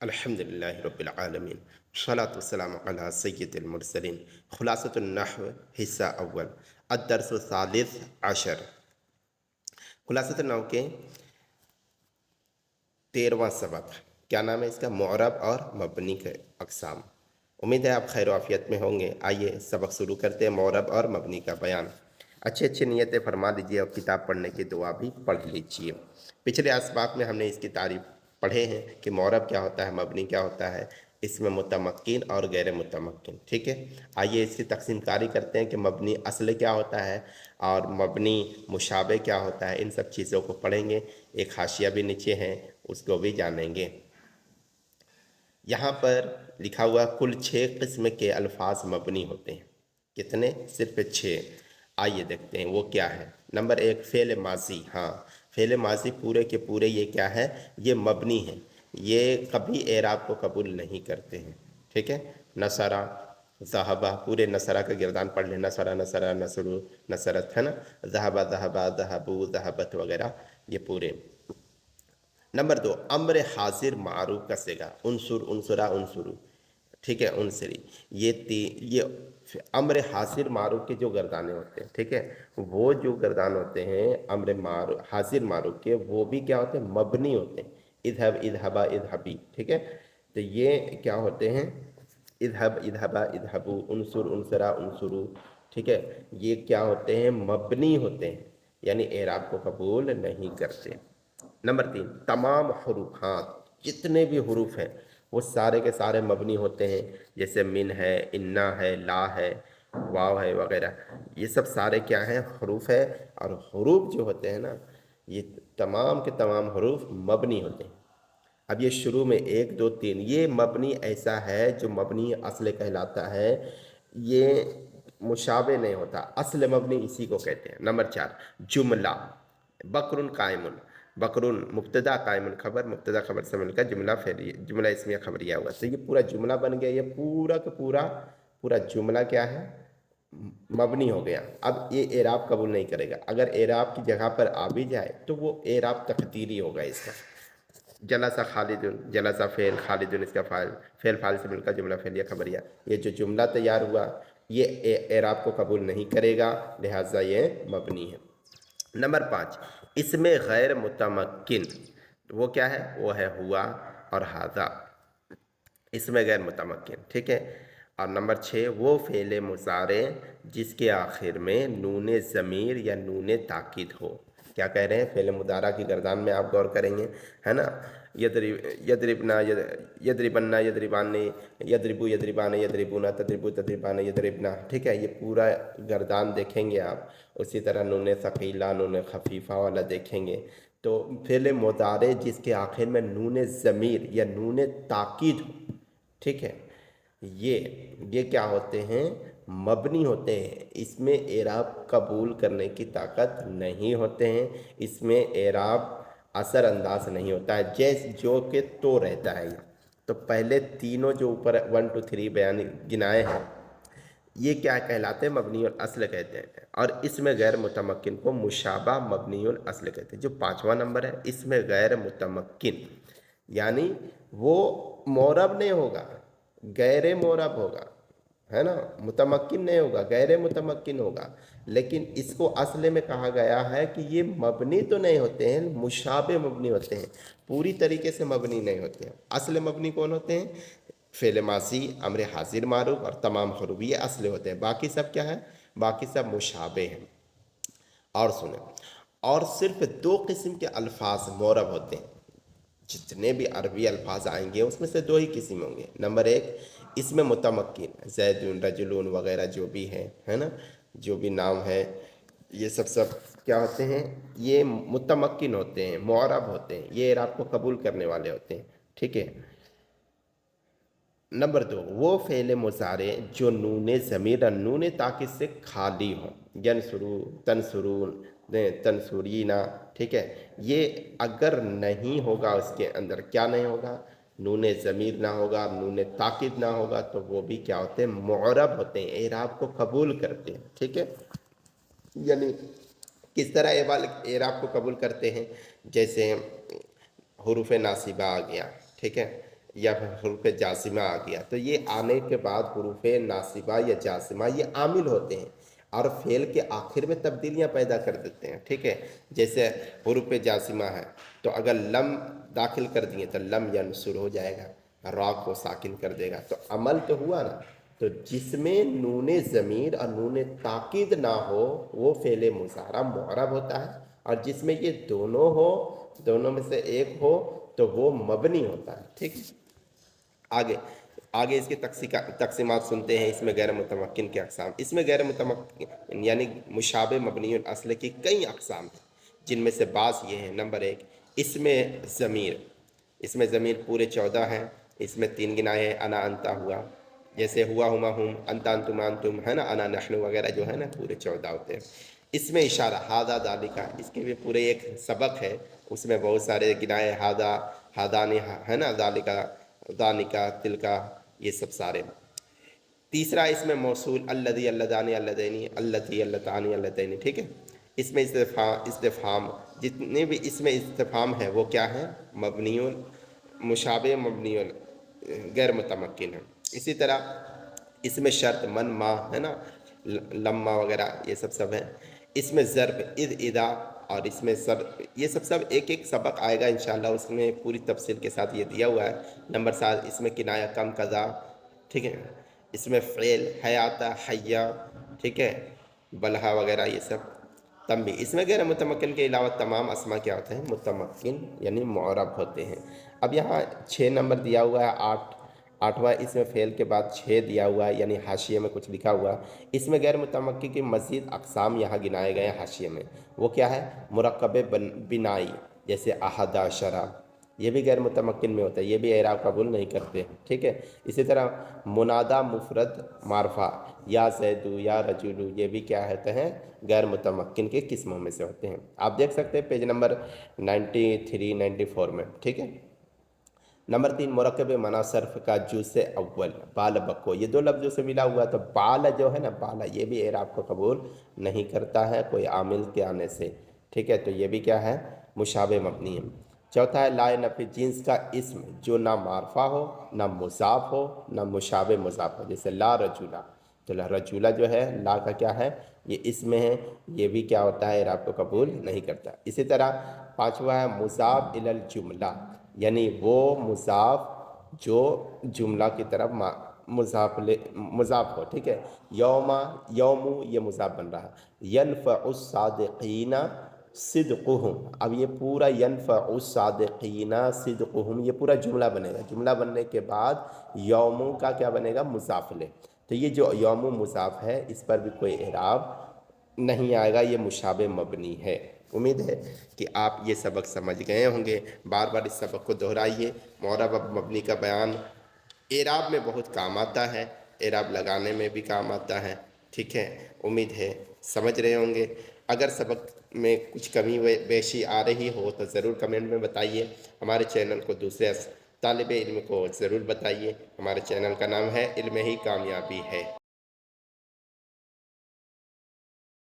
अल्हम्दुलिल्लाहि रब्बिल आलमीन सलातु वस्सलामु अला सय्यिदिल मुरसलीन खुलासतुन नहव हिस्सा अव्वल अद-दर्सु सालिस अशर। खुलासतुन नहव के 13वां सबक। क्या नाम है इसका? मुअरब और मबनी के अक़साम। उम्मीद है आप खैर आफियत में होंगे। आइए सबक शुरू करते हैं। मुअरब और मबनी का बयान। अच्छी अच्छी नीयतें फरमा लीजिए और किताब पढ़ने की दुआ भी पढ़ लीजिए। पिछले असबाक में हमने इसकी तारीफ पढ़े हैं कि मुअरब क्या होता है, मबनी क्या होता है, इसमें मुतमक्किन और गैर मुतमक्किन। ठीक है, आइए इसकी तकसीम कारी करते हैं कि मबनी असल क्या होता है और मबनी मुशाबे क्या होता है। इन सब चीज़ों को पढ़ेंगे। एक हाशिया भी नीचे है, उसको भी जानेंगे। यहाँ पर लिखा हुआ कुल 6 किस्म के अल्फाज मबनी होते हैं। कितने? सिर्फ 6। आइए देखते हैं वो क्या है। नंबर 1 फ़ेल माजी। हाँ, फ़ेल माजी पूरे के पूरे ये क्या है? ये मबनी है। ये कभी एराब को कबूल नहीं करते हैं। ठीक है, नसरा, ज़हबा, पूरे नसरा का गिरदान पढ़ लें। नसरा, नसरा, नसरु, नसरत, है ना। ज़हबा, ज़हबा, ज़हबू, ज़हबत वगैरह ये पूरे। नंबर 2 अम्र हाजिर मारूफ का सेगा। उनसुर, उनसुरा, उनसुरु। ठीक है, उनसरी। ये अम्र हाजिर मारूफ के जो गर्दाने होते हैं, ठीक है, वो जो गर्दान होते हैं अम्र मारूफ हाजिर मारूफ के, वो भी क्या होते हैं? मबनी होते हैं। इधहब, इधहबा, इधहबी। ठीक है, तो ये क्या होते हैं? इधहब, इधहबा, इधहबू, उनसुर, उनसरा, उनसुरु। ठीक है, ये क्या होते हैं? मबनी होते हैं, यानी एराब को कबूल नहीं करते। नंबर 3 तमाम हरूफात, जितने भी हरूफ हैं वो सारे के सारे मबनी होते हैं। जैसे मिन है, इन्ना है, ला है, वाव है वगैरह। ये सब सारे क्या हैं? हरूफ है। और हरूफ जो होते हैं ना, ये तमाम के तमाम हरूफ मबनी होते हैं। अब ये शुरू में 1 2 3 ये मबनी ऐसा है जो मबनी असल कहलाता है। ये मुशाबे नहीं होता। असल मबनी इसी को कहते हैं। नंबर 4 जुमला। बकरुन कायमुन। बकरुन मुब्तदा, कायमुन खबर, मुब्तदा खबर से मिलकर जुमला फेरी, जुमला इसमें खबरिया हुआ। तो ये पूरा जुमला बन गया। ये पूरा का पूरा पूरा जुमला क्या है? मबनी हो गया। अब ये एराब कबूल नहीं करेगा। अगर एराब की जगह पर आ भी जाए तो वो एराब तकदीरी होगा इसका। जलसा खालिदुन, जलसा फ़ेल, खालिदुन इसका फ़ाइल, फ़ेल फ़ाइल से मिलकर जुमला फ़ेलिया खबरिया। ये जो जुमला तैयार हुआ ये एराब को कबूल नहीं करेगा, लिहाजा ये मबनी है। नंबर 5 इसमें गैर मुतमक्किन। वो क्या है? वो है हुआ और हाजा। इसमें गैर मुतमक्किन। ठीक है, और नंबर 6 वो फ़ेल मुज़ारे जिसके आखिर में नून ज़मीर या नून ताकीद हो। क्या कह रहे हैं? फ़ेल मुदारा की गर्दान में आप गौर करेंगे, है ना। यदरिबना, यदरिबन्ना, यदरिबानी, यदरिबू, यदरिबाने, यदरिबूना, तदरिबू, तदरिबाने, यदरिबना। ठीक है, ये पूरा गर्दान देखेंगे आप। उसी तरह नून सकीला, नून खफीफ़ा वाला देखेंगे। तो फ़ेल मुदारे जिसके आखिर में नून ज़मीर या नून ताकीद हो, ठीक है, ये क्या होते हैं? मबनी होते हैं। इसमें एराब कबूल करने की ताकत नहीं होते हैं। इसमें एराब असर अंदाज नहीं होता है, जैस जो के तो रहता है ये। तो पहले तीनों जो ऊपर 1 2 3 बयान गिनाए हैं, ये क्या कहलाते हैं? मबनीउल असल कहते हैं। और इसमें गैर मुतमक्किन को मुशाबा मबनीउल असल कहते हैं। जो 5वां नंबर है, इसमें गैर मुतमक्किन यानी वो मोरब नहीं होगा, गैर मोरब होगा, है ना। मुतमक्किन नहीं होगा, गैर मुतमक्किन होगा। लेकिन इसको असले में कहा गया है कि ये मबनी तो नहीं होते हैं, मुशाबे मबनी होते हैं, पूरी तरीके से मबनी नहीं होते हैं। असल मबनी कौन होते हैं? फ़ेल मासी, अम्र हाजिर मारूफ और तमाम हरूफ, ये असले होते हैं। बाकी सब क्या है? बाकी सब मुशाबे हैं। और सुने, और सिर्फ 2 किस्म के अल्फाज मोरब होते हैं। जितने भी अरबी अल्फाज आएंगे उसमें से 2 ही किस्म होंगे। नंबर 1 इसमें मुतमक्किन, जैदुन, रजुलून वगैरह जो भी है ना, जो भी नाम है, ये सब क्या होते हैं? ये मुतमक्किन होते हैं, मुअरब होते हैं, ये एराब को कबूल करने वाले होते हैं। ठीक है। नंबर 2 वो फ़ेल मुज़ारे जो नून ज़मीर नून ताकिद से खाली हो। यनसुरू, तनसुरून, तनसुरीना। ठीक है, ये अगर नहीं होगा उसके अंदर, क्या नहीं होगा? नून ज़मीर ना होगा, नून ताकिद ना होगा, तो वो भी क्या होते हैं? मुअरब होते हैं, एराब को कबूल करते हैं। ठीक है, यानी किस तरह एराब को कबूल करते हैं? जैसे हुरूफ नासिबा आ गया, ठीक है, یا پھر حروف جازمہ آ گیا تو یہ آنے کے بعد حروف ناصبہ یا جازمہ یہ عامل ہوتے ہیں اور فعل کے آخر میں تبدیلیاں پیدا کر دیتے ہیں، ٹھیک ہے؟ جیسے حروف جازمہ ہے تو اگر لم داخل کر دیے تو لم ینصر ہو جائے گا، را کو ساکن کر دے گا، تو عمل تو ہوا نا۔ تو جس میں نون ضمیر اور نون تاکید نہ ہو وہ فعل مضارع معرب ہوتا ہے، اور جس میں یہ دونوں ہو، دونوں میں سے ایک ہو تو وہ مبنی ہوتا ہے، ٹھیک ہے؟ آگے اس کی تقسیمات سنتے ہیں۔ اس میں غیر متمکن کے اقسام، اس میں غیر متمکن یعنی مشابہ مبنی الاصل کی کئی اقسام ہیں، جن میں سے بعض یہ ہیں۔ نمبر 1، اس میں ضمیر پورے 14 ہیں، اس میں 3 گنائے ہیں، انا انتا ہوا، جیسے ہوا ہما ہم، انتا انتم انتم ہے نا، انا نحن وغیرہ جو ہے نا پورے 14 ہوتے ہیں۔ اس میں اشارہ ہاذا ذالکا، اس کے بھی پورے ایک سبق ہے، اس میں بہت سارے گنائے ہاذا ہادانی ہے نا، ذالکا ذالکا تلکا، یہ سب سارے۔ تیسرا اس میں موصول الذی اللذانی اللذینی اللتی اللتانی اللتینی، ٹھیک ہے؟ اس میں استفہام جتنے بھی اس میں استفہام ہے وہ کیا ہے؟ مبنی مشابہ مبنی غیر متمکن ہے۔ اسی طرح اس میں شرط من ما ہے نا، لما وغیرہ یہ سب ہے۔ اس میں ضرب اذ اذا، اور اس میں یہ سب ایک ایک سبق آئے گا انشاءاللہ، اس میں پوری تفصیل کے ساتھ یہ دیا ہوا ہے۔ نمبر 7، اس میں کنایہ کم قضا، ٹھیک ہے؟ اس میں فعل حیاتہ حیا، ٹھیک ہے؟ بلہا وغیرہ یہ سب۔ تنبیہ، اس میں غیر متمکن کے علاوہ تمام اسما کیا ہوتے ہیں؟ متمکن یعنی معرب ہوتے ہیں۔ اب یہاں 6 نمبر دیا ہوا ہے، 8واں اس میں فعل کے بعد 6 دیا ہوا ہے، یعنی حاشیے میں کچھ لکھا ہوا ہے۔ اس میں غیر متمکن کی مزید اقسام یہاں گنائے گئے ہیں حاشیے میں، وہ کیا ہے؟ مرکب بنائی، جیسے احد عشرہ، یہ بھی غیر متمکن میں ہوتا ہے، یہ بھی اعراب قبول نہیں کرتے، ٹھیک ہے؟ اسی طرح منادہ مفرد معرفہ، یا زیدو یا رجولو، یہ بھی کیا ہوتے ہیں؟ غیر متمکن کے قسموں میں سے ہوتے ہیں۔ آپ دیکھ سکتے ہیں پیج نمبر 93 94 میں، ٹھیک ہے؟ نمبر 3، مرکب منا صرف کا جز اول، بال بکو، یہ 2 لفظوں سے ملا ہوا ہے، تو بال جو ہے نا، بالا، یہ بھی اعراب کو قبول نہیں کرتا ہے کوئی عامل کے آنے سے، ٹھیک ہے؟ تو یہ بھی کیا ہے؟ مشابہ مبنی ہے۔ چوتھا ہے لا نفی جنس کا اسم جو نہ معرفہ ہو، نہ مضاف ہو، نہ مشابہ مضاف ہو، جیسے لا رجولہ، تو لا رجولہ جو ہے لا کا کیا ہے؟ یہ اسم ہے، یہ بھی کیا ہوتا ہے؟ اعراب کو قبول نہیں کرتا۔ اسی طرح 5واں ہے مضاف الی الجملہ، یعنی وہ مضاف جو جملہ کی طرف مضاف ہو، ٹھیک ہے؟ یومو یہ مضاف بن رہا ہے۔ ینفع الصادقین صدقہم، اب یہ پورا ینفع الصادقین صدقہم یہ پورا جملہ بنے گا، جملہ بننے کے بعد یومو کا کیا بنے گا؟ مضاف لے، تو یہ جو یومو مضاف ہے اس پر بھی کوئی اعراب نہیں آئے گا، یہ مشابہ مبنی ہے۔ امید ہے کہ آپ یہ سبق سمجھ گئے ہوں گے، بار بار اس سبق کو دہرائیے۔ معرب اور مبنی کا بیان اعراب میں بہت کام آتا ہے، اعراب لگانے میں بھی کام آتا ہے، ٹھیک ہے؟ امید ہے سمجھ رہے ہوں گے۔ اگر سبق میں کچھ کمی بیشی آ رہی ہو تو ضرور کمنٹ میں بتائیے، ہمارے چینل کو دوسرے طالب علم کو ضرور بتائیے۔ ہمارے چینل کا نام ہے علم ہی کامیابی ہے۔